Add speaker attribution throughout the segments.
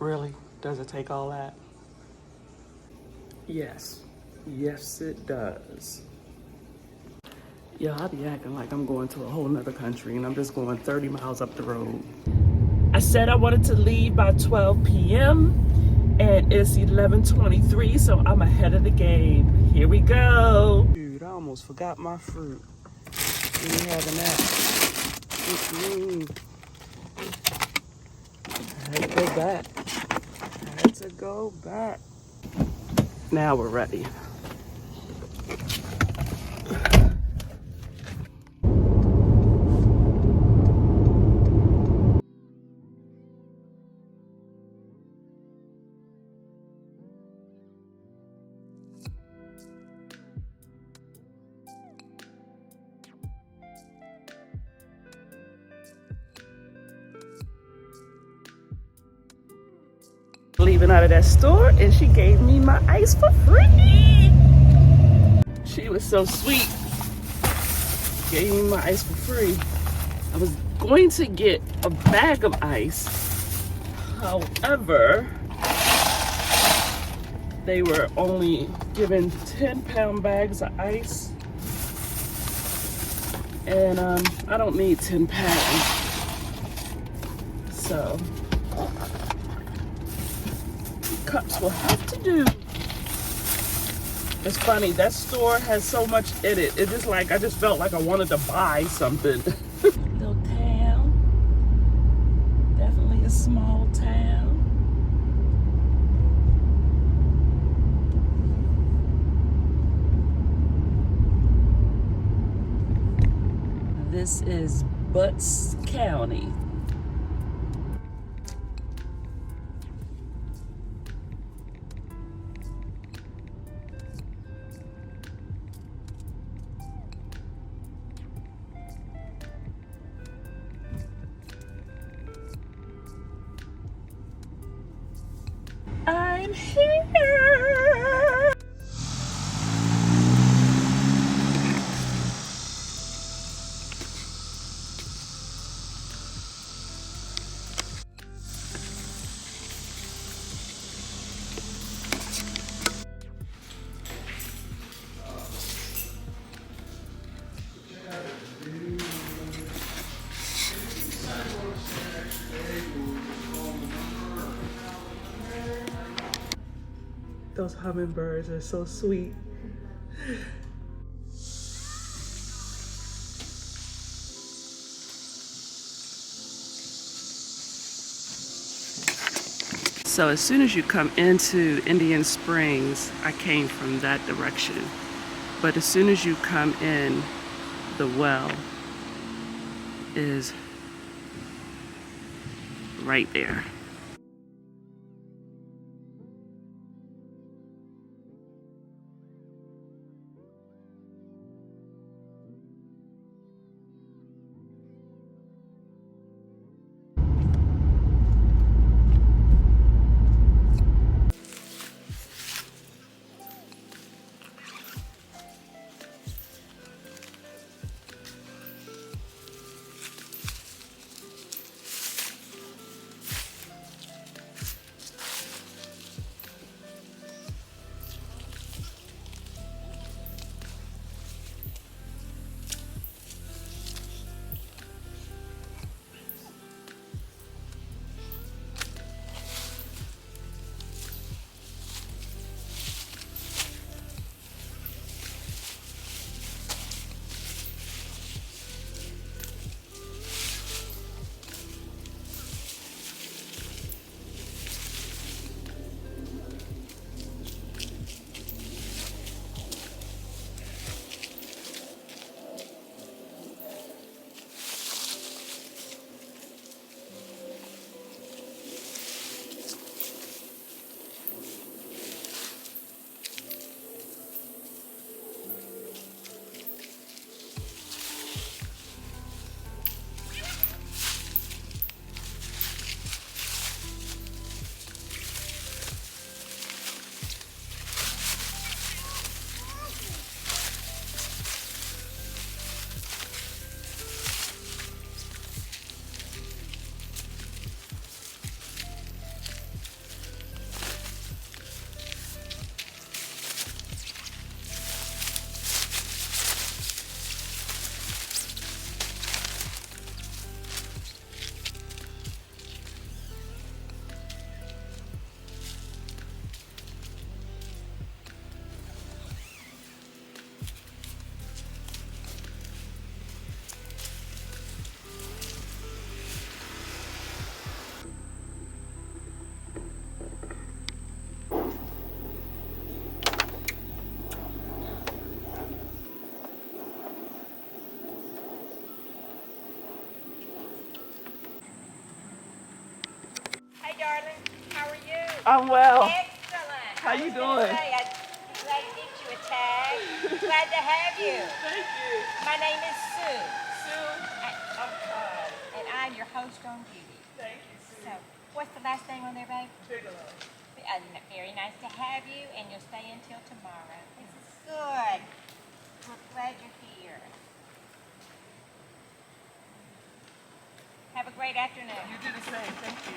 Speaker 1: Really? Does it take all that? Yes. Yes, it does. Yeah, I be acting like I'm going to a whole nother country and I'm just going 30 miles up the road. I said I wanted to leave by 12 p.m. and it's 11:23, so I'm ahead of the game. Here we go. Dude, I almost forgot my fruit. We having that. I had to go back. I had to go back. Now we're ready. Leaving out of that store and she gave me my ice for free. She was so sweet. Gave me my ice for free. I was going to get a bag of ice. However, they were only giving 10-pound bags of ice. And I don't need 10 pounds. So cups will have to do. It's funny, that store has so much in it. It's just like, I just felt like I wanted to buy something. Little town. Definitely a small town. This is Butts County. I'm here. Those hummingbirds are so sweet. So as soon as you come into Indian Springs, I came from that direction. But as soon as you come in, the well is right there.
Speaker 2: darling. How are you?
Speaker 1: I'm well.
Speaker 2: Excellent.
Speaker 1: How you doing?
Speaker 2: I'm glad to get you a tag. Glad to have you.
Speaker 1: Thank you.
Speaker 2: My name is Sue.
Speaker 1: Sue, I'm Todd.
Speaker 2: And I'm your host on duty.
Speaker 1: Thank you, Sue.
Speaker 2: So, what's the last name on there, babe?
Speaker 1: Bigelow.
Speaker 2: Very nice to have you, and you'll stay until tomorrow. This is good. We're glad you're here. Have a great afternoon.
Speaker 1: You do the same. Thank you.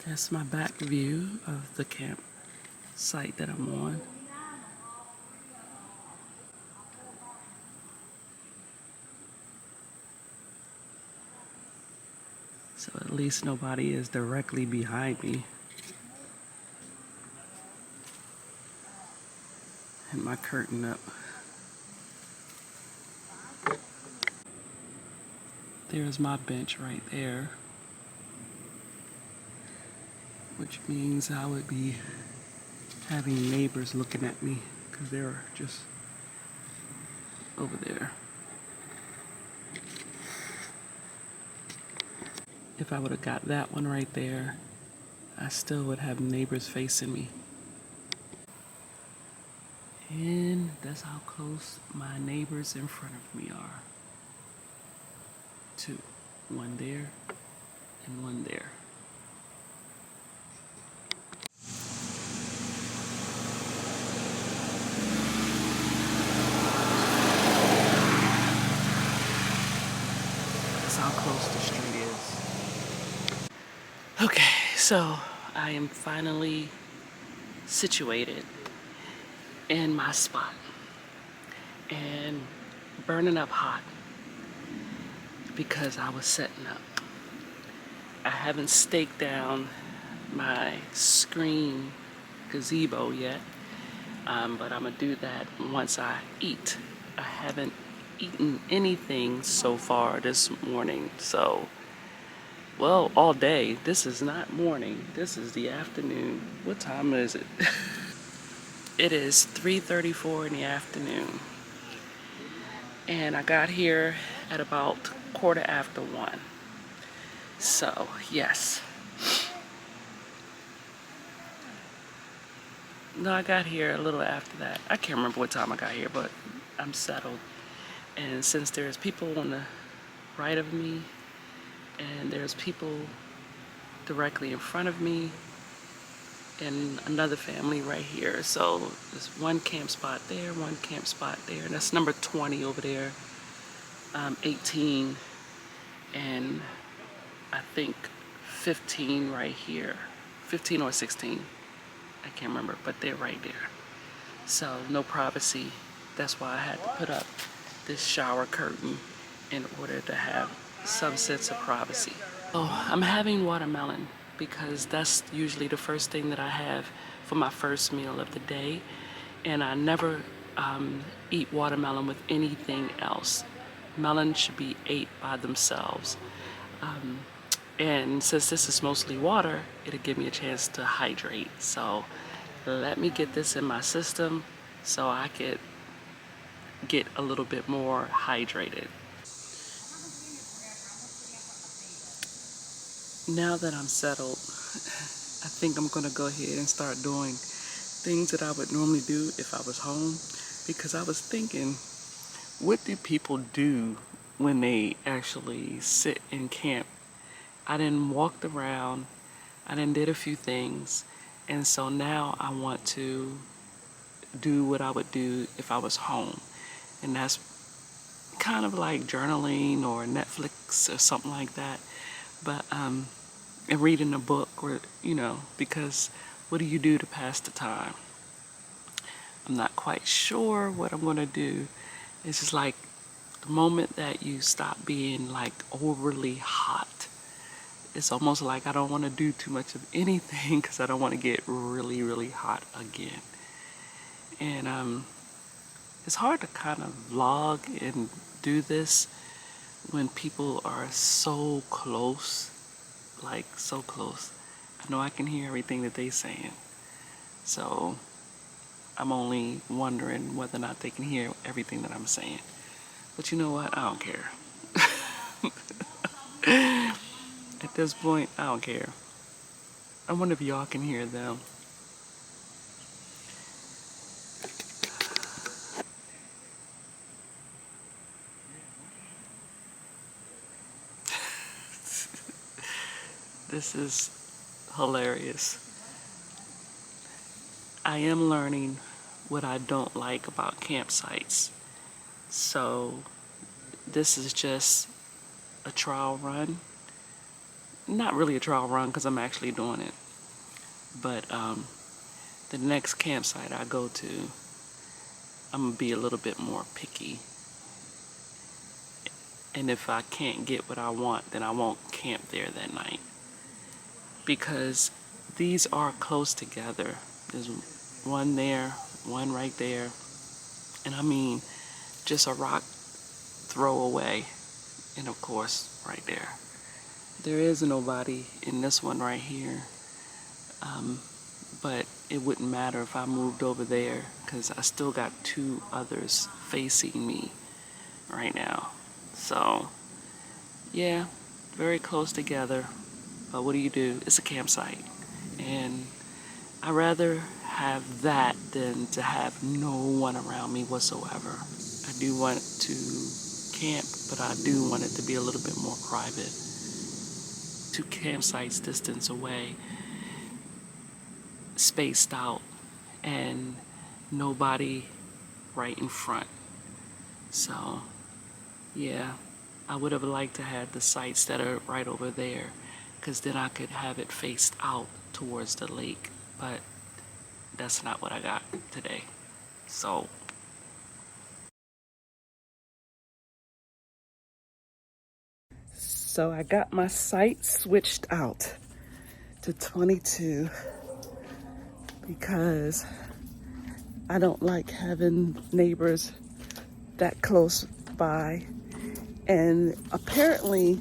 Speaker 1: That's my back view of the camp site that I'm on. So at least nobody is directly behind me. And my curtain up. There's my bench right there, which means I would be having neighbors looking at me because they're just over there. If I would have got that one right there, I still would have neighbors facing me. And that's how close my neighbors in front of me are. Two. One there and one there. That's how close the street is. Okay, so I am finally situated in my spot and burning up hot because I was setting up. I haven't staked down my screen gazebo yet, but I'm gonna do that once I eat. I haven't eaten anything so far this morning, so, well, all day. This is not morning, this is the afternoon. What time is it? It is 3:34 in the afternoon, and I got here at about 1:15. So, yes. No, I got here a little after that. I can't remember what time I got here, but I'm settled. And since there's people on the right of me, and there's people directly in front of me, and another family right here. So there's one camp spot there, one camp spot there, and that's number 20 over there, 18, and I think 15 right here, 15 or 16, I can't remember, but they're right there. So no privacy. That's why I had to put up this shower curtain in order to have some sense of privacy. Oh, I'm having watermelon because that's usually the first thing that I have for my first meal of the day, and I never eat watermelon with anything else. Melon should be ate by themselves. And since this is mostly water, it'll give me a chance to hydrate. So let me get this in my system so I could get a little bit more hydrated. Now that I'm settled, I think I'm gonna go ahead and start doing things that I would normally do if I was home, because I was thinking, what do people do when they actually sit in camp? I done walked around, I done did a few things, and so now I want to do what I would do if I was home. And that's kind of like journaling or Netflix or something like that. But and reading a book, or because what do you do to pass the time? I'm not quite sure what I'm gonna do. It's just like the moment that you stop being like overly hot, it's almost like I don't want to do too much of anything because I don't want to get really, really hot again. And it's hard to kind of vlog and do this when people are so close, like so close. I know I can hear everything that they're saying. So I'm only wondering whether or not they can hear everything that I'm saying. But you know what? I don't care. At this point, I don't care. I wonder if y'all can hear them. This is hilarious. I am learning what I don't like about campsites. So this is just a trial run. Not really a trial run because I'm actually doing it. But the next campsite I go to, I'm going to be a little bit more picky. And if I can't get what I want, then I won't camp there that night. Because these are close together. There's one there, one right there. And I mean, just a rock throw away. And of course, right there. There is nobody in this one right here. But it wouldn't matter if I moved over there because I still got two others facing me right now. So, yeah, very close together. But what do you do? It's a campsite. And I'd rather have that than to have no one around me whatsoever. I do want to camp, but I do want it to be a little bit more private. 2 campsites distance away, spaced out, and nobody right in front. So, yeah, I would have liked to have the sites that are right over there, because then I could have it faced out towards the lake, but that's not what I got today. So I got my site switched out to 22 because I don't like having neighbors that close by. And apparently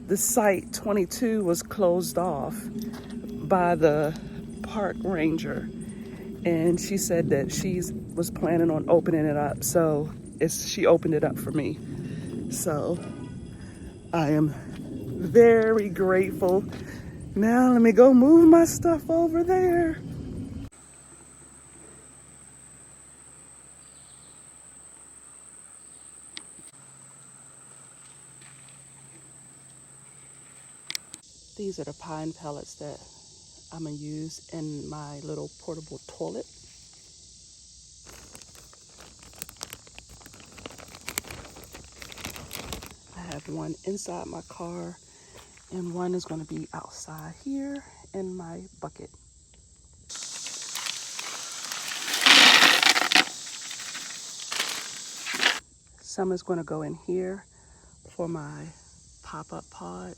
Speaker 1: the site 22 was closed off by the park ranger, and she said that she was planning on opening it up, so she opened it up for me. So I am very grateful. Now let me go move my stuff over there. These are the pine pellets that I'm gonna use in my little portable toilet. I have one inside my car and one is gonna be outside here in my bucket. Some is gonna go in here for my pop-up pod,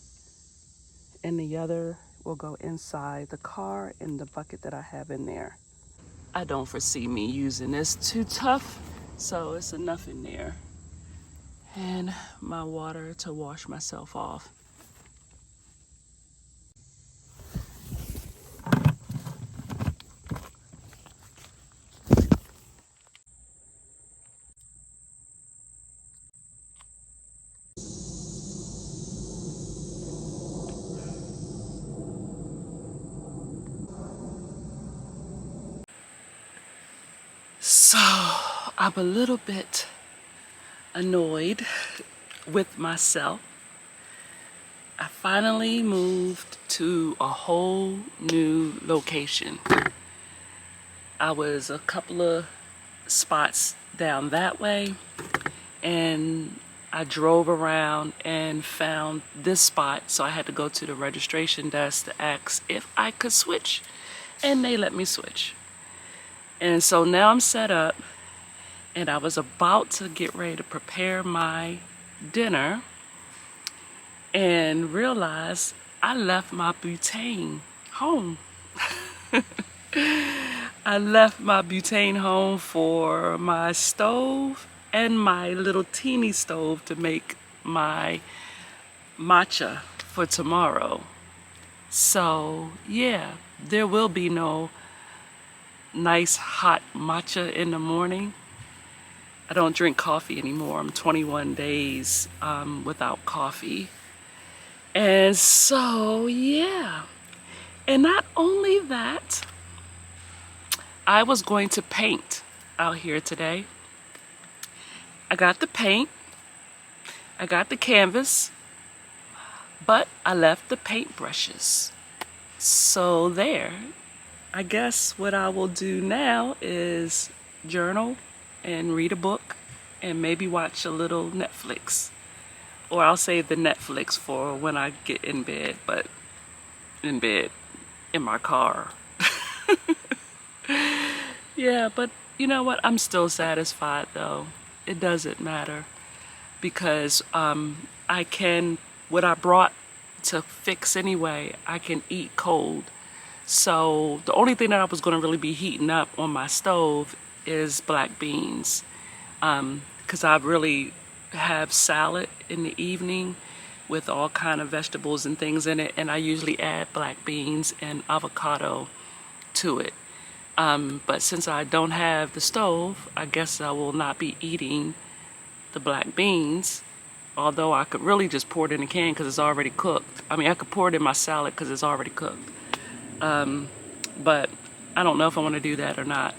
Speaker 1: and the other will go inside the car in the bucket that I have in there. I don't foresee me using this too tough, so it's enough in there. And my water to wash myself off. So I'm a little bit annoyed with myself. I finally moved to a whole new location. I was a couple of spots down that way, and I drove around and found this spot, so I had to go to the registration desk to ask if I could switch, and they let me switch. And so now I'm set up, and I was about to get ready to prepare my dinner and realized I left my butane home. I left my butane home for my stove and my little teeny stove to make my matcha for tomorrow. So yeah, there will be no nice hot matcha in the morning. I don't drink coffee anymore. I'm 21 days without coffee. And so, yeah. And not only that, I was going to paint out here today. I got the paint, I got the canvas, but I left the paintbrushes. So there. I guess what I will do now is journal and read a book and maybe watch a little Netflix. Or I'll save the Netflix for when I get in bed, but in bed, in my car. Yeah, but you know what? I'm still satisfied though. It doesn't matter because I can, what I brought to fix anyway, I can eat cold. So the only thing that I was going to really be heating up on my stove is black beans. Because I really have salad in the evening with all kind of vegetables and things in it. And I usually add black beans and avocado to it. But since I don't have the stove, I guess I will not be eating the black beans. Although I could really just pour it in a can because it's already cooked. I mean, I could pour it in my salad because it's already cooked. But I don't know if I want to do that or not.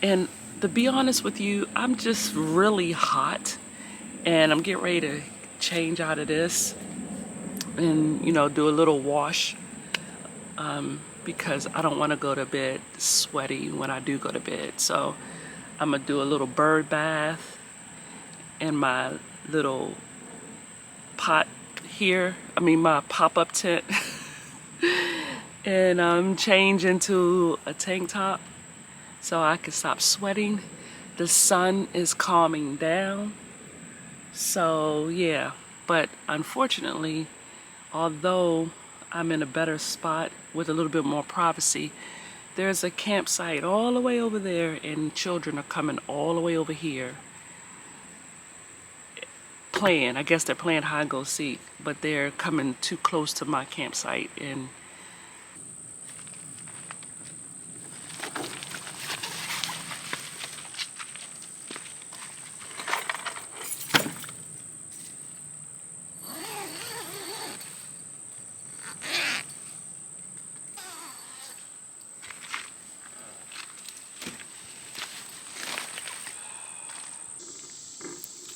Speaker 1: And to be honest with you, I'm just really hot and I'm getting ready to change out of this and, you know, do a little wash because I don't want to go to bed sweaty when I do go to bed. So I'm going to do a little bird bath in my little pot here. I mean, my pop-up tent. And change into a tank top so I can stop sweating. The sun is calming down. So yeah, but unfortunately, although I'm in a better spot with a little bit more privacy, there's a campsite all the way over there and children are coming all the way over here playing. I guess they're playing hide and go seek, but they're coming too close to my campsite and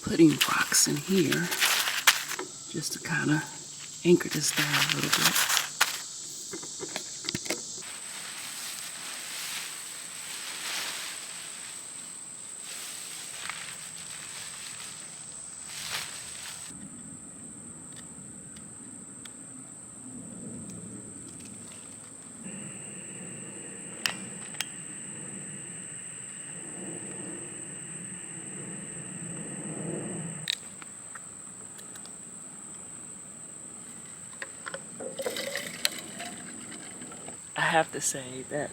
Speaker 1: putting rocks in here just to kind of anchor this down a little bit. I have to say that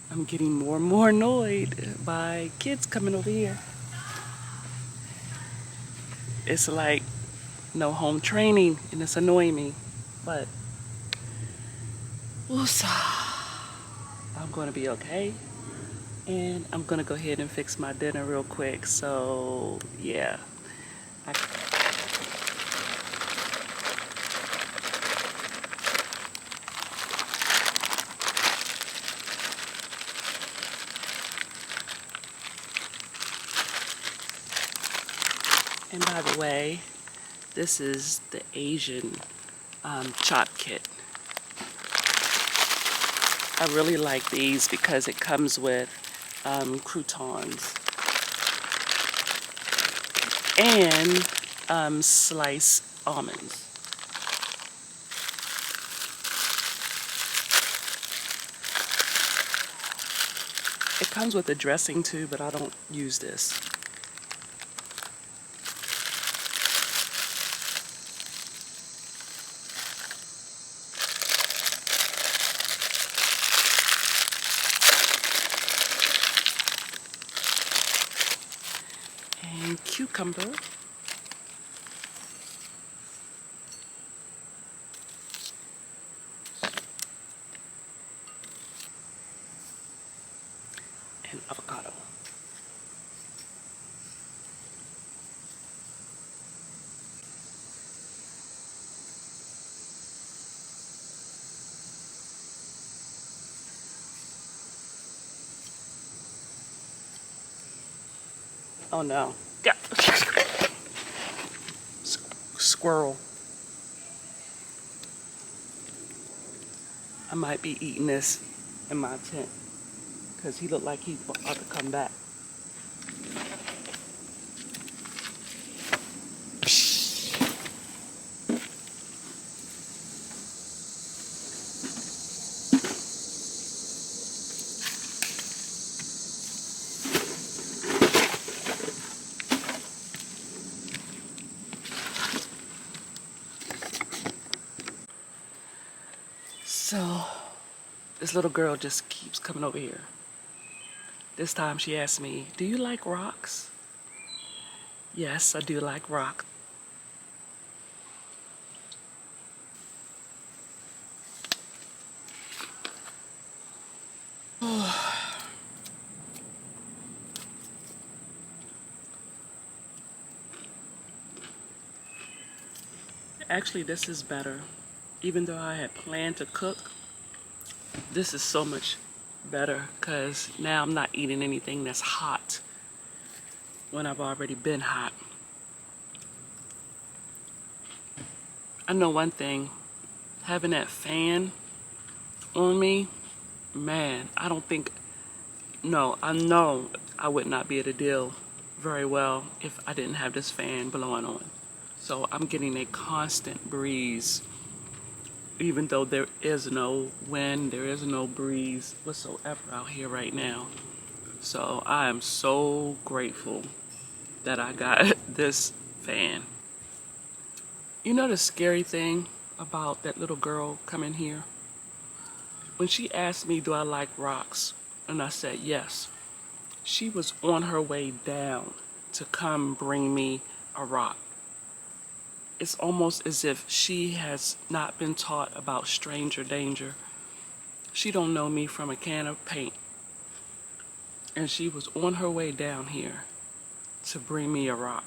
Speaker 1: I'm getting more and more annoyed by kids coming over here. It's like no home training and it's annoying me, but I'm going to be okay. And I'm going to go ahead and fix my dinner real quick. So yeah. And by the way, this is the Asian chop kit. I really like these because it comes with croutons and sliced almonds. It comes with a dressing too, but I don't use this. And cucumber. And avocado. Oh no. Yeah. Squirrel. I might be eating this in my tent because he looked like he's about to come back. So this little girl just keeps coming over here. This time she asked me, "Do you like rocks?" Yes, I do like rocks. Actually, this is better. Even though I had planned to cook, this is so much better because now I'm not eating anything that's hot when I've already been hot. I know one thing, having that fan on me, man, I don't think, no, I know I would not be able to deal very well if I didn't have this fan blowing on. So I'm getting a constant breeze, even though there is no wind, there is no breeze whatsoever out here right now. So I am so grateful that I got this fan. You know the scary thing about that little girl coming here? When she asked me, do I like rocks? And I said yes. She was on her way down to come bring me a rock. It's almost as if she has not been taught about stranger danger. She don't know me from a can of paint. And she was on her way down here to bring me a rock.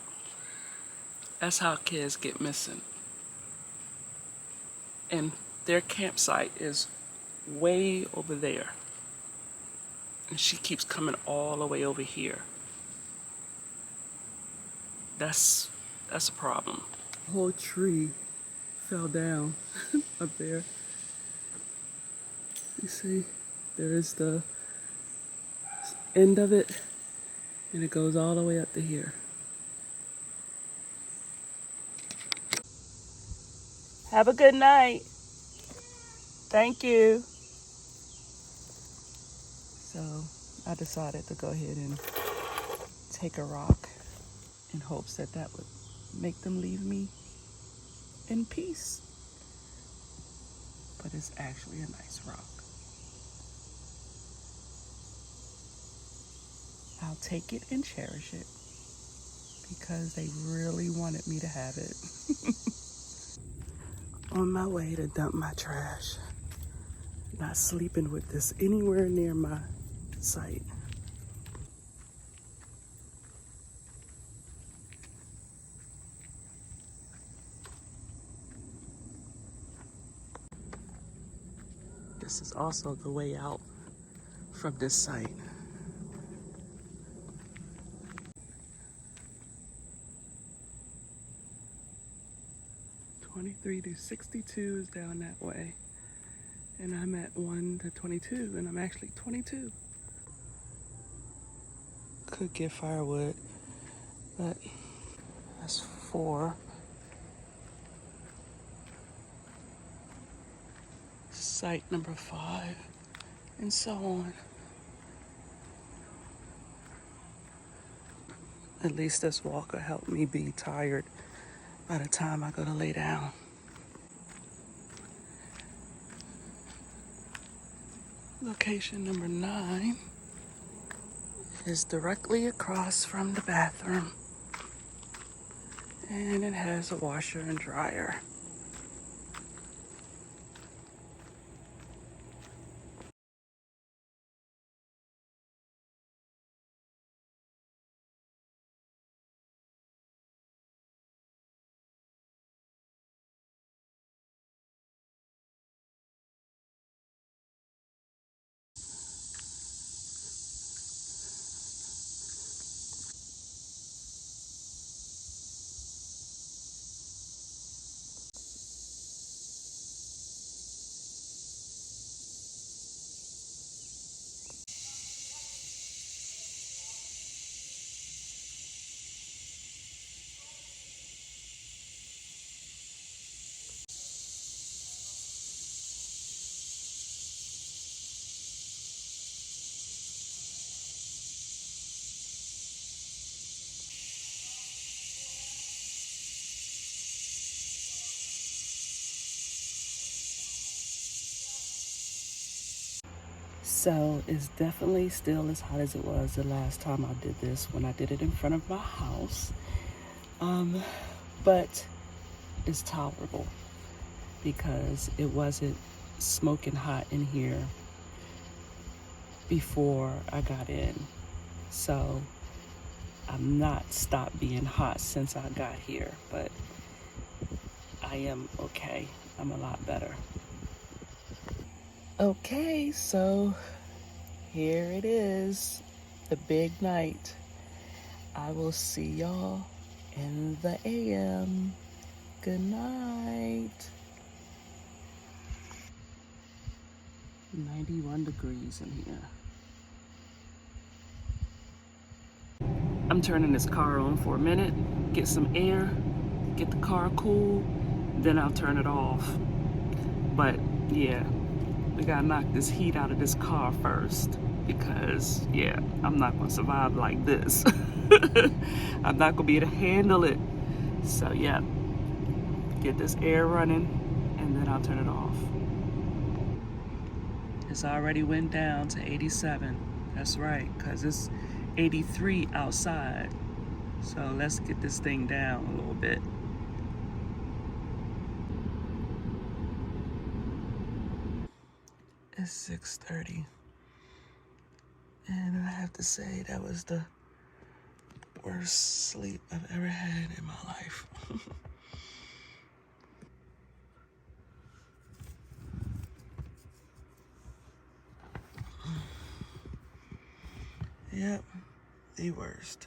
Speaker 1: That's how kids get missing. And their campsite is way over there. And she keeps coming all the way over here. That's a problem. The whole tree fell down up there. You see, there is the end of it, and it goes all the way up to here. Have a good night. Thank you. So I decided to go ahead and take a rock in hopes that that would make them leave me in peace. But it's actually a nice rock. I'll take it and cherish it because they really wanted me to have it. On my way to dump my trash. Not sleeping with this anywhere near my site. This is also the way out from this site. "23 to 62 is down that way. And I'm at 1 to 22, and I'm actually 22. Could get firewood, but that's 4. Site number 5, and so on. At least this walk will help me be tired by the time I go to lay down. Location number 9 is directly across from the bathroom, and it has a washer and dryer. So it's definitely still as hot as it was the last time I did this, when I did it in front of my house. But it's tolerable because it wasn't smoking hot in here before I got in. So I'm not stopped being hot since I got here, but I am okay. I'm a lot better. Okay, so here it is, the big night. I will see y'all in the AM. Good night. 91 degrees in here. I'm turning this car on for a minute, get some air, get the car cool, then I'll turn it off. But yeah, we gotta knock this heat out of this car first, because yeah, I'm not gonna survive like this. I'm not gonna be able to handle it. So yeah, get this air running and then I'll turn it off. It's already went down to 87. That's right, because it's 83 outside. So let's get this thing down a little bit. It's 6:30. And I have to say that was the worst sleep I've ever had in my life. Yep, the worst.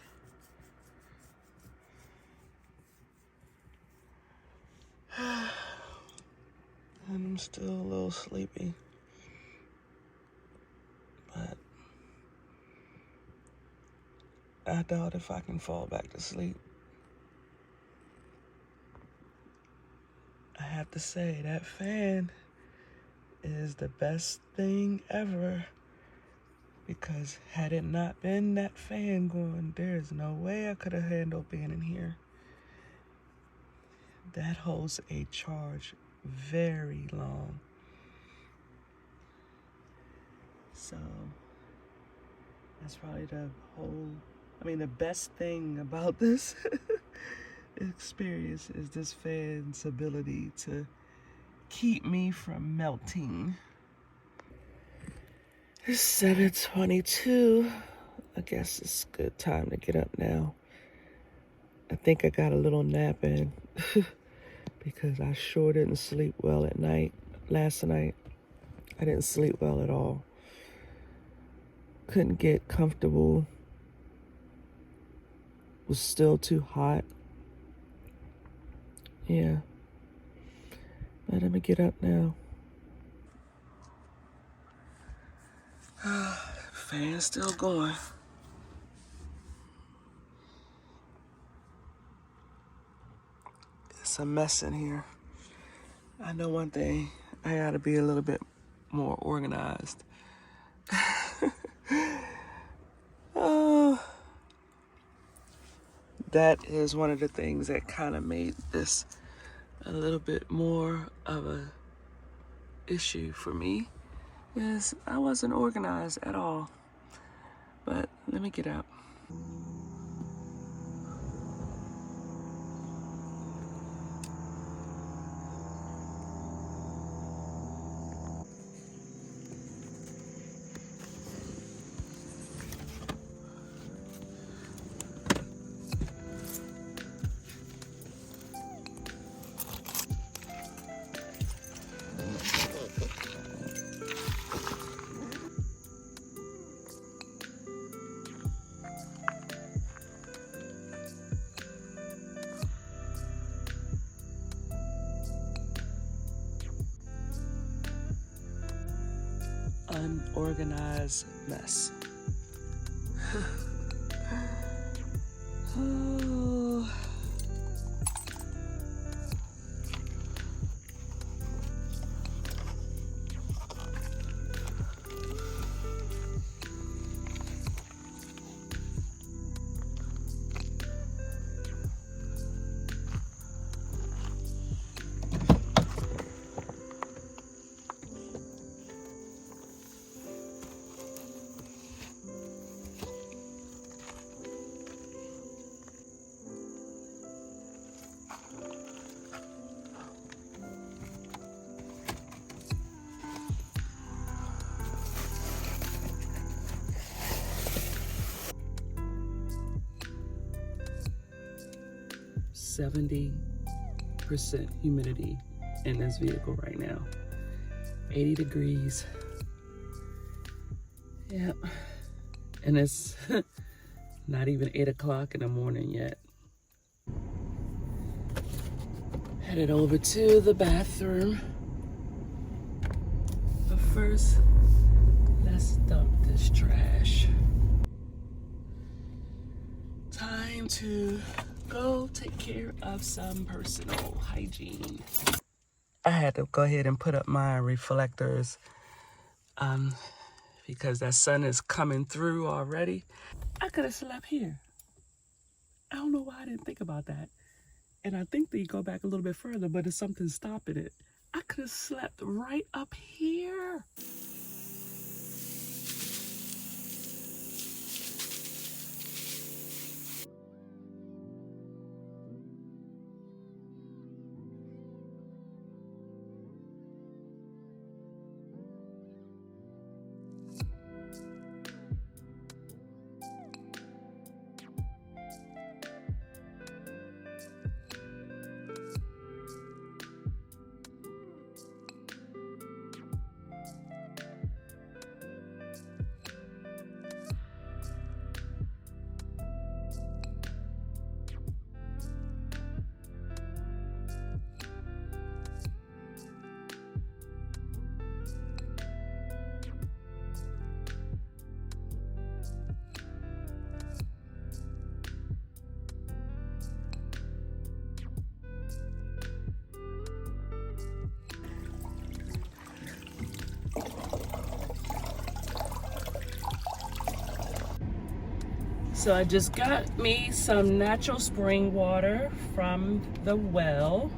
Speaker 1: And I'm still a little sleepy. But I doubt if I can fall back to sleep. I have to say, that fan is the best thing ever. Because had it not been that fan going, there's no way I could have handled being in here. That holds a charge very long. So that's probably the best thing about this experience is this fan's ability to keep me from melting. It's 7:22. I guess it's a good time to get up now. I think I got a little nap in because I sure didn't sleep well at night. Last night, I didn't sleep well at all. Couldn't get comfortable. Was still too hot. Yeah. But let me get up now. Fan's still going. It's a mess in here. I know one thing. I gotta be a little bit more organized. That is one of the things that kind of made this a little bit more of a issue for me, is I wasn't organized at all. But let me get out. Unorganized mess. Oh. 70% humidity in this vehicle right now. 80 degrees. Yeah. And it's not even 8 o'clock in the morning yet. Headed over to the bathroom. But first, let's dump this trash. Time to go take care of some personal hygiene. I had to go ahead and put up my reflectors because that sun is coming through already. I could have slept here. I don't know why I didn't think about that. And I think they go back a little bit further, but there's something stopping it. I could have slept right up here. So I just got me some natural spring water from the well.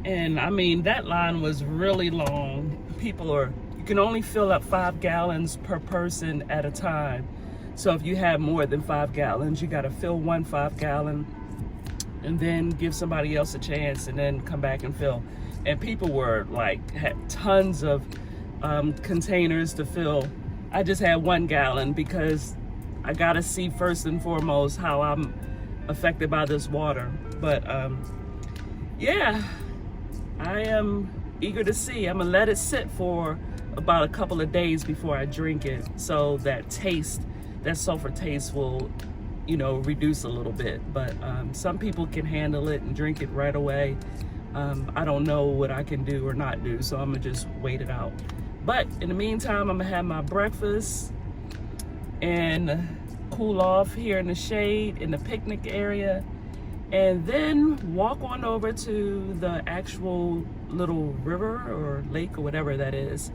Speaker 1: And I mean, that line was really long. You can only fill up 5 gallons per person at a time. So if you have more than 5 gallons, you gotta fill one 5-gallon and then give somebody else a chance and then come back and fill. And people were like, had tons of containers to fill. I just had 1 gallon because I gotta see first and foremost how I'm affected by this water. But yeah, I am eager to see. I'm gonna let it sit for about a couple of days before I drink it, so that sulfur taste will, reduce a little bit. But some people can handle it and drink it right away. I don't know what I can do or not do, so I'm gonna just wait it out. But in the meantime, I'm gonna have my breakfast and cool off here in the shade in the picnic area, and then walk on over to the actual little river or lake or whatever that is,